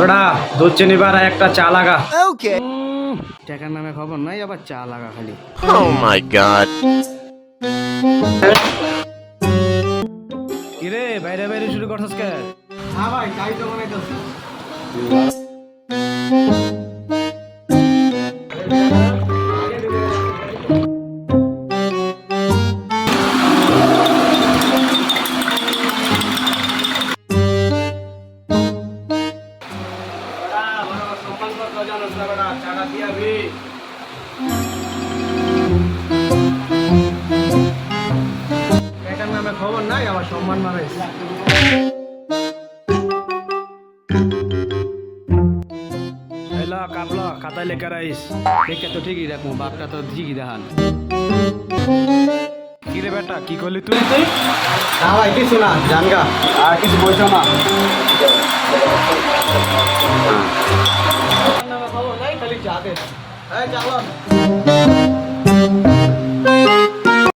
বেটা দুধ চিনি বাড়া একটা চা লাগা। Okay. টাকার নামে খবর নাই, আবার চা লাগা খালি। Oh my god. কিরে বাইরে বাইরে শুরু করছস কে? হ্যাঁ ভাই, তাই তো বানাইতেছি। টাকার নামে খবর নাই, আবার সম্মান মারাইস। এলা কাপলা খাতায় লেখা রাইস, দেখে তো ঠিকই রাখবো, বাপটা তো ঠিকই দেখান। কিরে বেটা কি করলি তুই? না ভাই, কিছু না, জানগা। আর কিছু বলছো না? খবর নাই, খালি চা দে। এই চালান।